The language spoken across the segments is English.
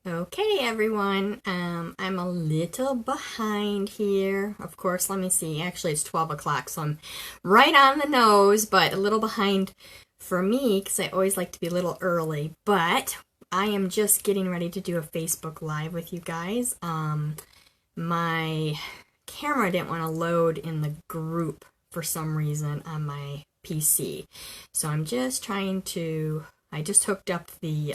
Okay, everyone. I'm a little behind here. Of course, let me see. Actually, it's 12 o'clock, so I'm right on the nose, but a little behind for me because I always like to be a little early. But I am just getting ready to do a Facebook Live with you guys. My camera didn't want to load in the group for some reason on my PC. So I'm just trying to, I just hooked up the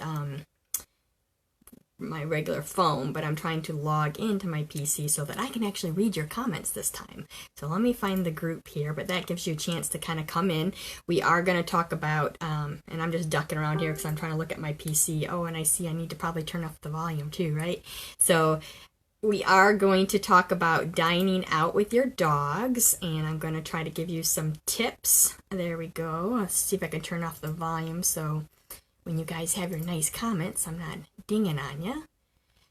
my regular phone, but I'm trying to log into my PC so that I can actually read your comments this time. So let me find the group here, but that gives you a chance to kind of come in. We are going to talk about, and I'm just ducking around here because I'm trying to look at my PC. Oh, and I see I need to probably turn off the volume too, right? So we are going to talk about dining out with your dogs, and I'm going to try to give you some tips. There we go. Let's see if I can turn off the volume so when you guys have your nice comments, I'm not dinging on you.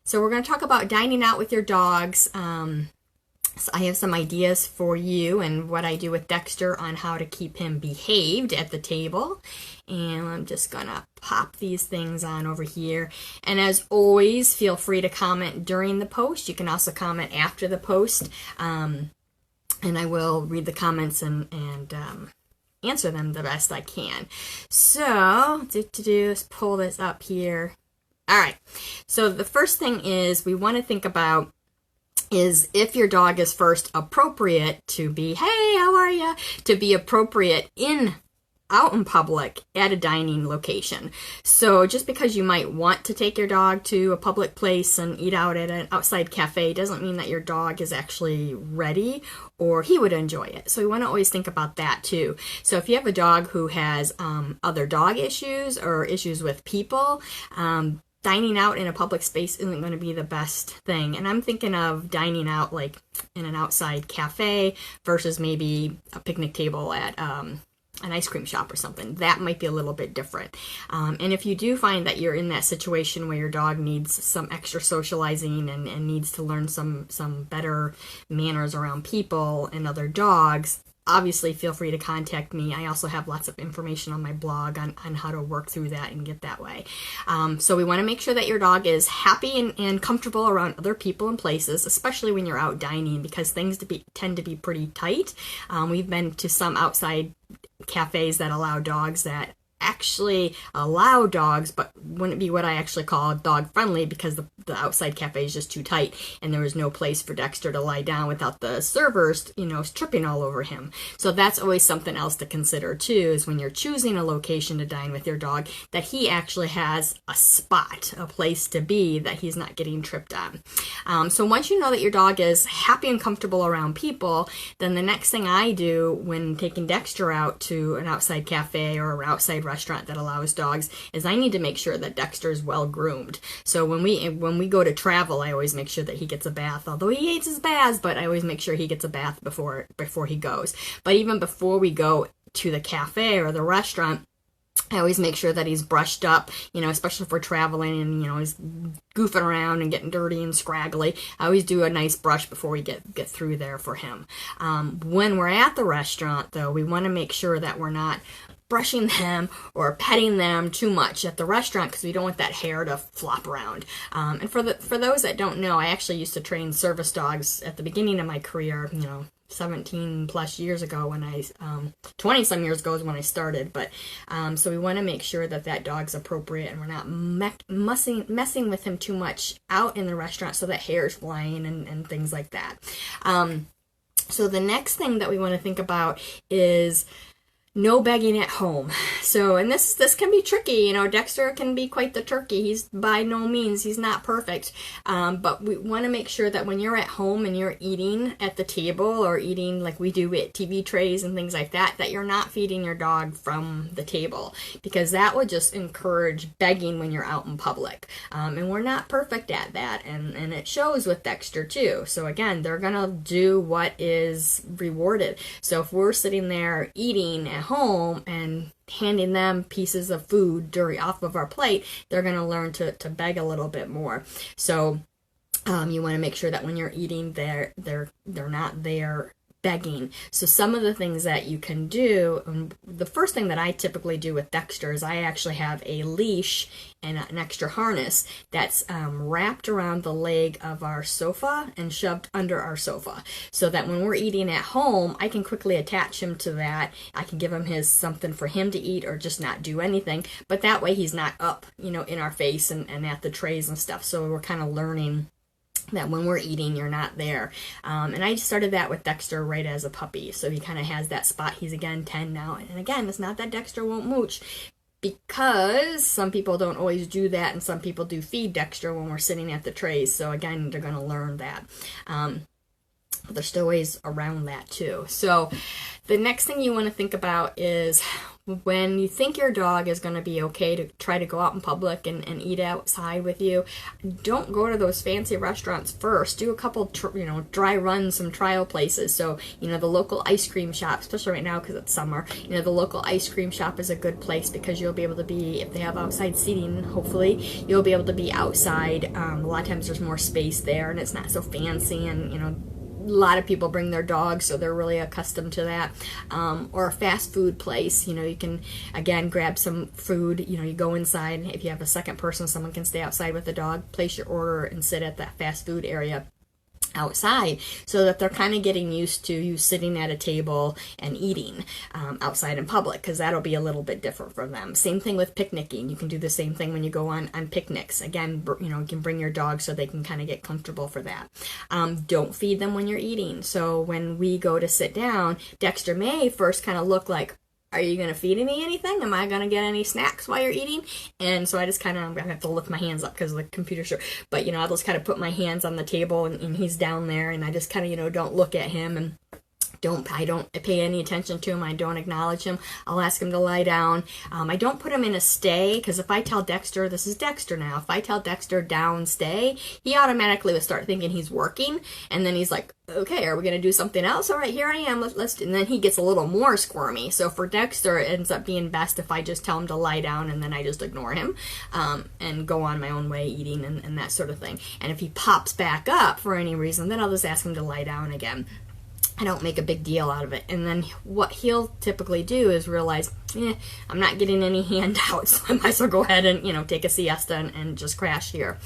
So we're going to talk about dining out with your dogs. So I have some ideas for you and what I do with Dexter on how to keep him behaved at the table. And I'm just going to pop these things on over here. And as always, feel free to comment during the post. You can also comment after the post. And I will read the comments and answer them the best I can. So, let's pull this up here. All right. So the first thing is we want to think about is if your dog is first appropriate to be, hey, how are you? To be appropriate out in public at a dining location. So just because you might want to take your dog to a public place and eat out at an outside cafe doesn't mean that your dog is actually ready or he would enjoy it. So we want to always think about that too. So if you have a dog who has other dog issues or issues with people, dining out in a public space isn't going to be the best thing. And I'm thinking of dining out like in an outside cafe versus maybe a picnic table at an ice cream shop or something. That might be a little bit different. And if you do find that you're in that situation where your dog needs some extra socializing and needs to learn some better manners around people and other dogs, obviously feel free to contact me. I also have lots of information on my blog on how to work through that and get that way. So we want to make sure that your dog is happy and comfortable around other people and places, especially when you're out dining, because things tend to be pretty tight. We've been to some outside cafes that allow dogs that actually allow dogs but wouldn't be what I actually call dog friendly because the outside cafe is just too tight and there was no place for Dexter to lie down without the servers tripping all over him. So that's always something else to consider too, is when you're choosing a location to dine with your dog, that he actually has a spot, a place to be that he's not getting tripped on. So once you know that your dog is happy and comfortable around people, then the next thing I do when taking Dexter out to an outside cafe or an outside restaurant that allows dogs is I need to make sure that Dexter is well groomed. So when we go to travel, I always make sure that he gets a bath. Although he hates his baths, but I always make sure he gets a bath before he goes. But even before we go to the cafe or the restaurant, I always make sure that he's brushed up, especially if we're traveling and, he's goofing around and getting dirty and scraggly. I always do a nice brush before we get through there for him. When we're at the restaurant, though, we want to make sure that we're not brushing them or petting them too much at the restaurant because we don't want that hair to flop around. And for those that don't know, I actually used to train service dogs at the beginning of my career, 17 plus years ago when 20 some years ago is when I started. But so we want to make sure that dog's appropriate and we're not messing with him too much out in the restaurant so that hair's flying and things like that. So the next thing that we want to think about is no begging at home. So, and this can be tricky. Dexter can be quite the turkey. He's by no means, he's not perfect. But we want to make sure that when you're at home and you're eating at the table or eating like we do at TV trays and things like that, that you're not feeding your dog from the table, because that would just encourage begging when you're out in public. And we're not perfect at that. And it shows with Dexter too. So again, they're going to do what is rewarded. So if we're sitting there eating at home and handing them pieces of food off of our plate, they're going to learn to beg a little bit more. So you want to make sure that when you're eating, they're not there begging. So some of the things that you can do, the first thing that I typically do with Dexter is I actually have a leash and an extra harness that's wrapped around the leg of our sofa and shoved under our sofa, so that when we're eating at home, I can quickly attach him to that. I can give him something for him to eat, or just not do anything, but that way he's not up, in our face and at the trays and stuff. So we're kind of learning that when we're eating, you're not there. And I started that with Dexter right as a puppy. So he kind of has that spot. He's, again, 10 now. And again, it's not that Dexter won't mooch, because some people don't always do that, and some people do feed Dexter when we're sitting at the trays. So again, they're going to learn that. But there's still ways around that too. So the next thing you want to think about is when you think your dog is going to be okay to try to go out in public and eat outside with you, don't go to those fancy restaurants first. Do a couple, dry runs, some trial places. So, the local ice cream shop, especially right now because it's summer, the local ice cream shop is a good place, because you'll be able to be, if they have outside seating, hopefully, you'll be able to be outside. A lot of times there's more space there, and it's not so fancy, and, a lot of people bring their dogs, so they're really accustomed to that. Or a fast food place, you can, again, grab some food, you go inside. If you have a second person, someone can stay outside with the dog, place your order and sit at that fast food area outside, so that they're kind of getting used to you sitting at a table and eating outside in public, because that'll be a little bit different from them. Same thing with picnicking. You can do the same thing when you go on picnics. Again, you can bring your dog so they can kind of get comfortable for that. Don't feed them when you're eating. So when we go to sit down, Dexter may first kind of look like, are you going to feed me anything? Am I going to get any snacks while you're eating? And so I just kind of, I have to lift my hands up because of the computer show. But, I'll just kind of put my hands on the table, and he's down there, and I just kind of, don't look at him, and I don't pay any attention to him. I don't acknowledge him. I'll ask him to lie down. I don't put him in a stay, because if I tell Dexter, this is Dexter now, if I tell Dexter down, stay, he automatically will start thinking he's working, and then he's like, okay, are we going to do something else? All right, here I am. Let's. And then he gets a little more squirmy. So for Dexter, it ends up being best if I just tell him to lie down, and then I just ignore him and go on my own way eating and that sort of thing. And if he pops back up for any reason, then I'll just ask him to lie down again. I don't make a big deal out of it. And then what he'll typically do is realize, I'm not getting any handouts, so I might as well go ahead and, take a siesta and just crash here.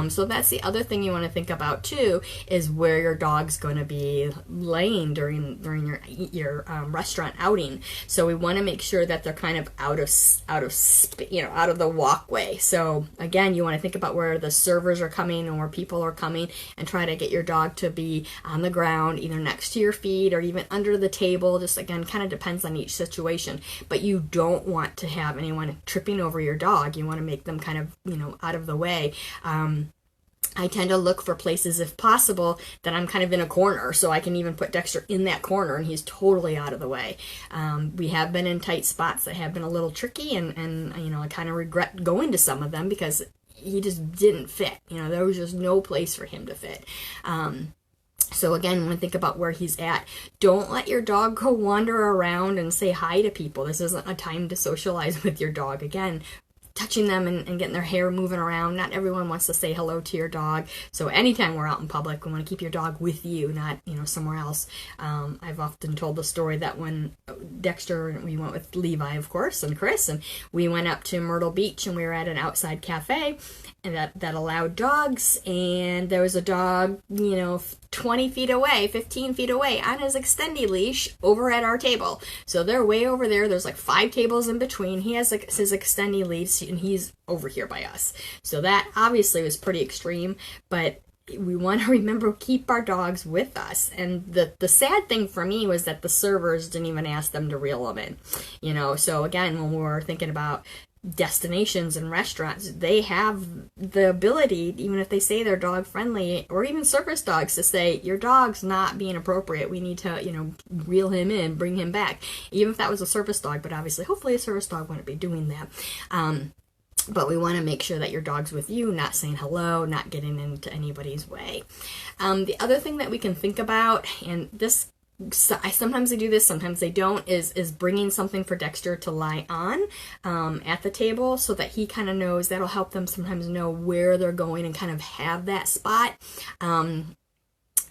So that's the other thing you want to think about too, is where your dog's going to be laying during your restaurant outing. So we want to make sure that they're kind of out of the walkway. So again, you want to think about where the servers are coming and where people are coming, and try to get your dog to be on the ground, either next to your feet or even under the table. Just, again, kind of depends on each situation. But you don't want to have anyone tripping over your dog. You want to make them kind of, out of the way. I tend to look for places, if possible, that I'm kind of in a corner, so I can even put Dexter in that corner and he's totally out of the way. We have been in tight spots that have been a little tricky, and I kind of regret going to some of them because he just didn't fit. There was just no place for him to fit. So again, when you think about where he's at, don't let your dog go wander around and say hi to people. This isn't a time to socialize with your dog. Again, touching them and getting their hair moving around. Not everyone wants to say hello to your dog. So anytime we're out in public, we want to keep your dog with you, not, somewhere else. I've often told the story that when Dexter, we went with Levi, of course, and Chris, and we went up to Myrtle Beach, and we were at an outside cafe and that allowed dogs, and there was a dog, 20 feet away, 15 feet away on his extendy leash over at our table. So they're way over there. There's like 5 tables in between. He has his extendy leash, and he's over here by us. So that obviously was pretty extreme, but we want to remember, keep our dogs with us. And the sad thing for me was that the servers didn't even ask them to reel them in. So again, when we're thinking about destinations and restaurants, they have the ability, even if they say they're dog friendly, or even service dogs, to say your dog's not being appropriate, we need to reel him in, bring him back, even if that was a service dog. But obviously, hopefully a service dog wouldn't be doing that. But we want to make sure that your dog's with you, not saying hello, not getting into anybody's way. The other thing that we can think about, and this, sometimes they do this, sometimes they don't, is bringing something for Dexter to lie on at the table, so that he kind of knows. That'll help them sometimes know where they're going and kind of have that spot.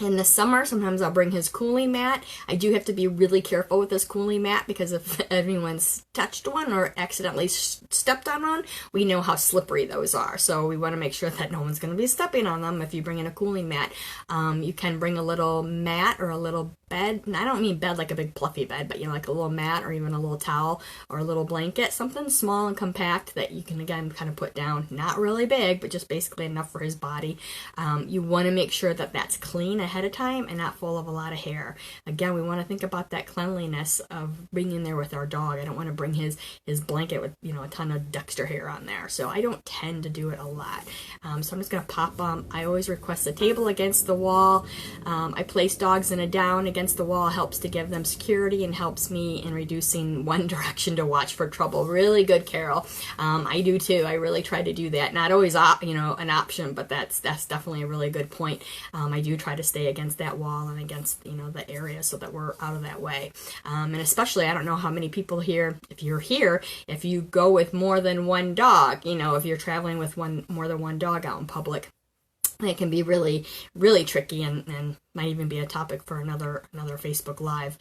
In the summer, sometimes I'll bring his cooling mat. I do have to be really careful with this cooling mat because if anyone's touched one or accidentally stepped on one, we know how slippery those are. So we want to make sure that no one's going to be stepping on them if you bring in a cooling mat. You can bring a little mat or a little bed. And I don't mean bed like a big fluffy bed, but like a little mat or even a little towel or a little blanket, something small and compact that you can, again, kind of put down. Not really big, but just basically enough for his body. You want to make sure that that's clean ahead of time and not full of a lot of hair. Again, we want to think about that cleanliness of being in there with our dog. I don't want to bring his blanket with a ton of Dexter hair on there, so I don't tend to do it a lot. So I'm just going to pop them. I always request a table against the wall. I place dogs in a down against the wall. Helps to give them security and helps me in reducing one direction to watch for trouble. Really good, Carol. I do too. I really try to do that. Not always an option, but that's definitely a really good point. I do try to stay against that wall and against the area so that we're out of that way. And especially, I don't know how many people here, if you're here, if you go with more than one dog, if you're traveling with more than one dog out in public, it can be really, really tricky and might even be a topic for another Facebook Live.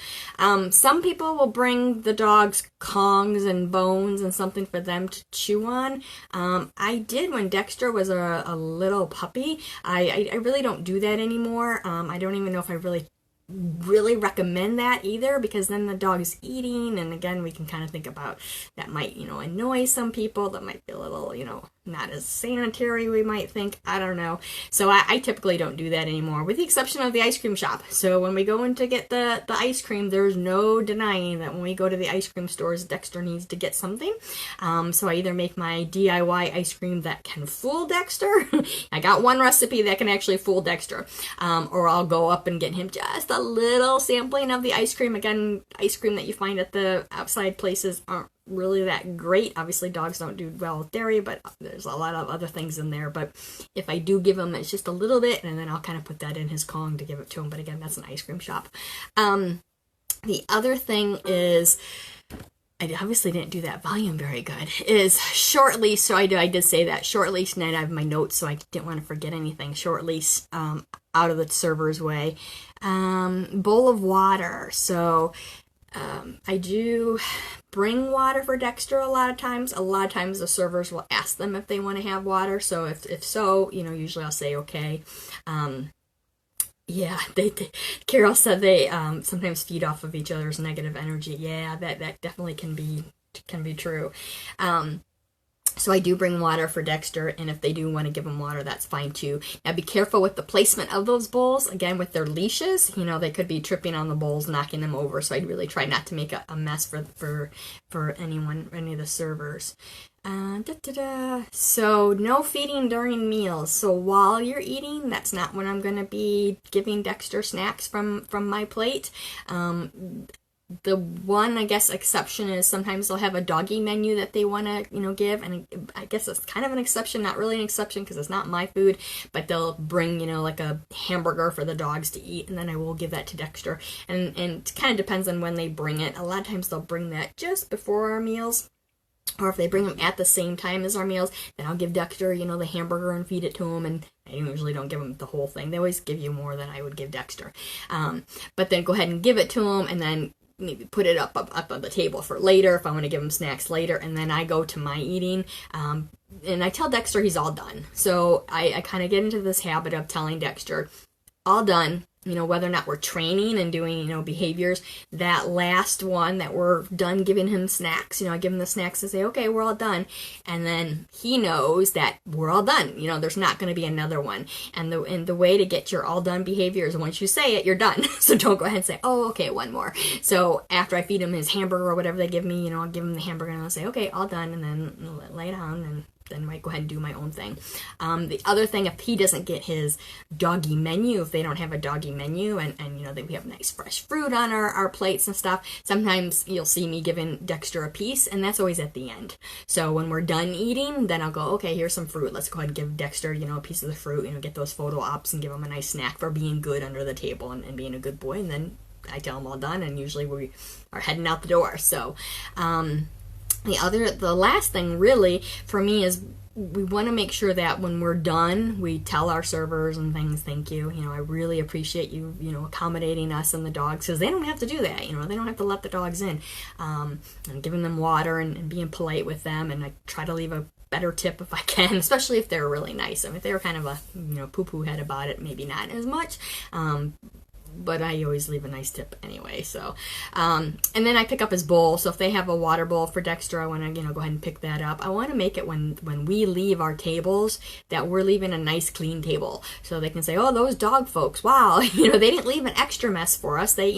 Some people will bring the dogs Kongs and bones and something for them to chew on. I did when Dexter was a little puppy. I really don't do that anymore. I don't even know if I really recommend that either, because then the dog is eating, and again, we can kind of think about that might annoy some people. That might be a little not as sanitary, we might think. I don't know. So I typically don't do that anymore, with the exception of the ice cream shop. So when we go in to get the ice cream, there's no denying that when we go to the ice cream stores, Dexter needs to get something. So I either make my DIY ice cream that can fool Dexter. I got one recipe that can actually fool Dexter. Or I'll go up and get him just a little sampling of the ice cream. Again, ice cream that you find at the outside places aren't really that great. Obviously, dogs don't do well with dairy, but there's a lot of other things in there. But if I do give him, it's just a little bit, and then I'll kind of put that in his Kong to give it to him. But again, that's an ice cream shop. The other thing is, I obviously didn't do that volume very good, is short leash. So I did say that. Short leash, and I have my notes, so I didn't want to forget anything. Short leash, out of the server's way. Bowl of water. So I do bring water for Dexter a lot of times. A lot of times the servers will ask them if they want to have water. So if so, usually I'll say okay. Yeah, Carol said they sometimes feed off of each other's negative energy. Yeah, that definitely can be true. So I do bring water for Dexter, and if they do want to give him water, that's fine too. Now be careful with the placement of those bowls. Again, with their leashes, they could be tripping on the bowls, knocking them over. So I'd really try not to make a mess for any of the servers. So no feeding during meals. So while you're eating, that's not when I'm going to be giving Dexter snacks from my plate. The one, I guess, exception is sometimes they'll have a doggy menu that they want to, give, and I guess it's kind of an exception, not really an exception because it's not my food, but they'll bring, like a hamburger for the dogs to eat, and then I will give that to Dexter, and it kind of depends on when they bring it. A lot of times they'll bring that just before our meals, or if they bring them at the same time as our meals, then I'll give Dexter, the hamburger and feed it to him, and I usually don't give him the whole thing. They always give you more than I would give Dexter, but then go ahead and give it to him, and then maybe put it up on the table for later if I want to give him snacks later, and then I go to my eating, and I tell Dexter he's all done. So I kind of get into this habit of telling Dexter, all done, whether or not we're training and doing, behaviors, that last one that we're done giving him snacks, I give him the snacks and say, okay, we're all done. And then he knows that we're all done. There's not going to be another one. And the way to get your all done behavior is once you say it, you're done. So don't go ahead and say, oh, okay, one more. So after I feed him his hamburger or whatever they give me, I'll give him the hamburger and I'll say, okay, all done. And then lay down, and then I go ahead and do my own thing. The other thing, if he doesn't get his doggy menu, if they don't have a doggy menu, and we have nice fresh fruit on our plates and stuff, sometimes you'll see me giving Dexter a piece, and that's always at the end. So when we're done eating, then I'll go, okay, here's some fruit. Let's go ahead and give Dexter, a piece of the fruit, get those photo ops and give him a nice snack for being good under the table and being a good boy. And then I tell him all done, and usually we are heading out the door. So, the last thing really for me is we want to make sure that when we're done, we tell our servers and things, thank you. I really appreciate you, accommodating us and the dogs, because they don't have to do that. They don't have to let the dogs in. And giving them water and being polite with them. And I try to leave a better tip if I can, especially if they're really nice. If they were kind of a, poo-poo head about it, maybe not as much. But I always leave a nice tip anyway. So, and then I pick up his bowl. So if they have a water bowl for Dexter, I want to, go ahead and pick that up. I want to make it when we leave our tables that we're leaving a nice clean table, so they can say, oh, those dog folks, wow, they didn't leave an extra mess for us. They,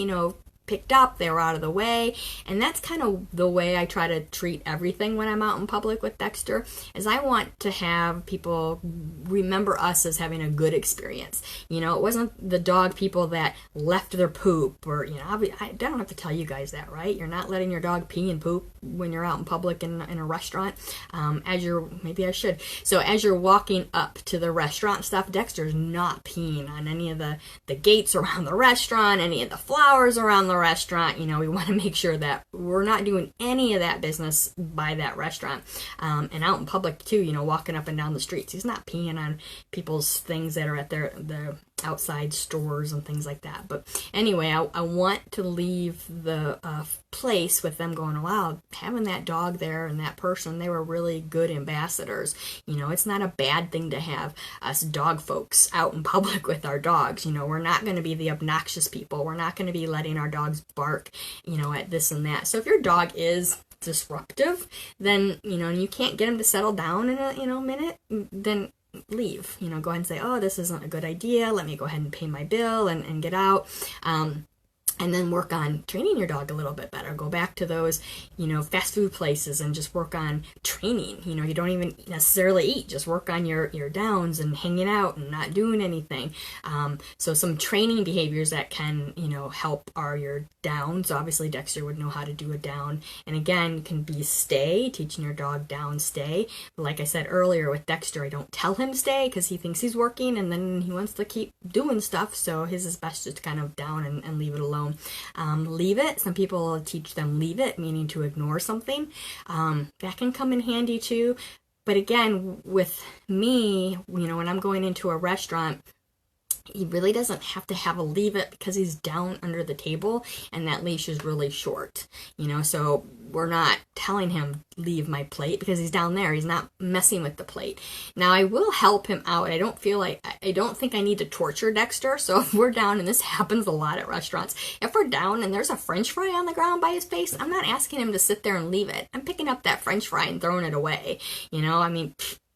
picked up, they were out of the way. And that's kind of the way I try to treat everything when I'm out in public with Dexter, is I want to have people remember us as having a good experience. It wasn't the dog people that left their poop, or I don't have to tell you guys that, right? You're not letting your dog pee and poop when you're out in public in a restaurant. Maybe I should. So as you're walking up to the restaurant stuff, Dexter's not peeing on any of the gates around the restaurant, any of the flowers around the restaurant. We want to make sure that we're not doing any of that business by that restaurant. And out in public too, walking up and down the streets, he's not peeing on people's things that are at the outside stores and things like that. But anyway, I want to leave the place with them going, wow, having that dog there and that person, they were really good ambassadors. It's not a bad thing to have us dog folks out in public with our dogs. We're not going to be the obnoxious people. We're not going to be letting our dogs bark, at this and that. So if your dog is disruptive, then, and you can't get him to settle down in a minute, then leave. Go ahead and say, oh, this isn't a good idea. Let me go ahead and pay my bill and get out. And then work on training your dog a little bit better. Go back to those, fast food places and just work on training. You don't even necessarily eat. Just work on your downs and hanging out and not doing anything. So some training behaviors that can, help are your downs. Obviously, Dexter would know how to do a down. And again, can be stay, teaching your dog down, stay. But like I said earlier with Dexter, I don't tell him stay because he thinks he's working and then he wants to keep doing stuff. So his is best just to kind of down and leave it alone. Leave it. Some people teach them leave it, meaning to ignore something. That can come in handy too. But again, with me, when I'm going into a restaurant, he really doesn't have to have a leave it because he's down under the table and that leash is really short, so we're not telling him leave my plate because he's down there. He's not messing with the plate. Now I will help him out. I don't think I need to torture Dexter. So if we're down, and this happens a lot at restaurants, if we're down and there's a French fry on the ground by his face, I'm not asking him to sit there and leave it. I'm picking up that French fry and throwing it away.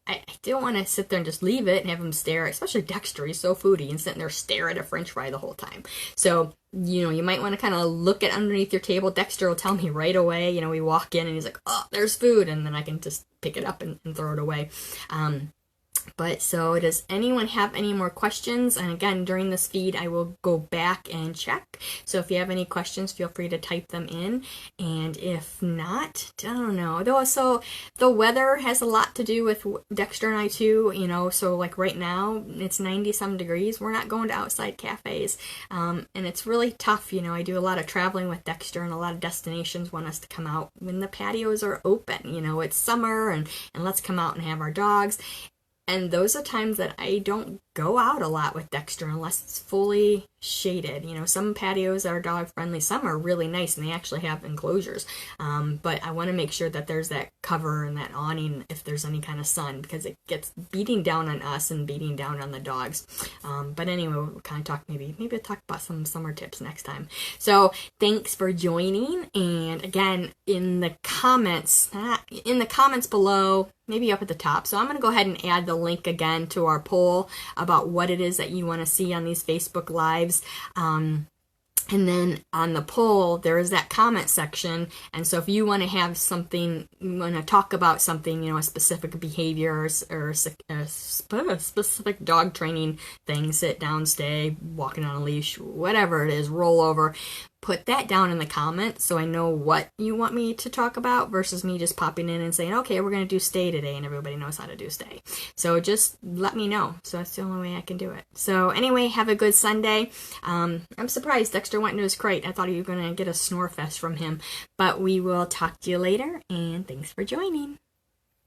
I don't want to sit there and just leave it and have him stare, especially Dexter. He's so foodie and sitting there stare at a French fry the whole time. So, you might want to kind of look at underneath your table. Dexter will tell me right away. We walk in and he's like, oh, there's food. And then I can just pick it up and throw it away. But so does anyone have any more questions? And again, during this feed, I will go back and check. So if you have any questions, feel free to type them in. And if not, I don't know. Though, so the weather has a lot to do with Dexter and I too, so like right now it's 90 some degrees. We're not going to outside cafes. And it's really tough. I do a lot of traveling with Dexter and a lot of destinations want us to come out when the patios are open. It's summer and let's come out and have our dogs. And those are times that I don't go out a lot with Dexter unless it's fully shaded. Some patios are dog friendly, some are really nice and they actually have enclosures. But I want to make sure that there's that cover and that awning if there's any kind of sun, because it gets beating down on us and beating down on the dogs. But anyway, we'll kind of talk, maybe I'll talk about some summer tips next time. So thanks for joining. And again, in the comments below, maybe up at the top. So I'm going to go ahead and add the link again to our poll about what it is that you want to see on these Facebook Lives. And then on the poll, there is that comment section. And so if you want to have something, you want to talk about something, a specific behavior or a specific dog training thing, sit down, stay, walking on a leash, whatever it is, roll over, put that down in the comments so I know what you want me to talk about versus me just popping in and saying, okay, we're going to do stay today, and everybody knows how to do stay. So just let me know. So that's the only way I can do it. So anyway, have a good Sunday. I'm surprised Dexter went into his crate. I thought you were going to get a snore fest from him, but we will talk to you later, and thanks for joining.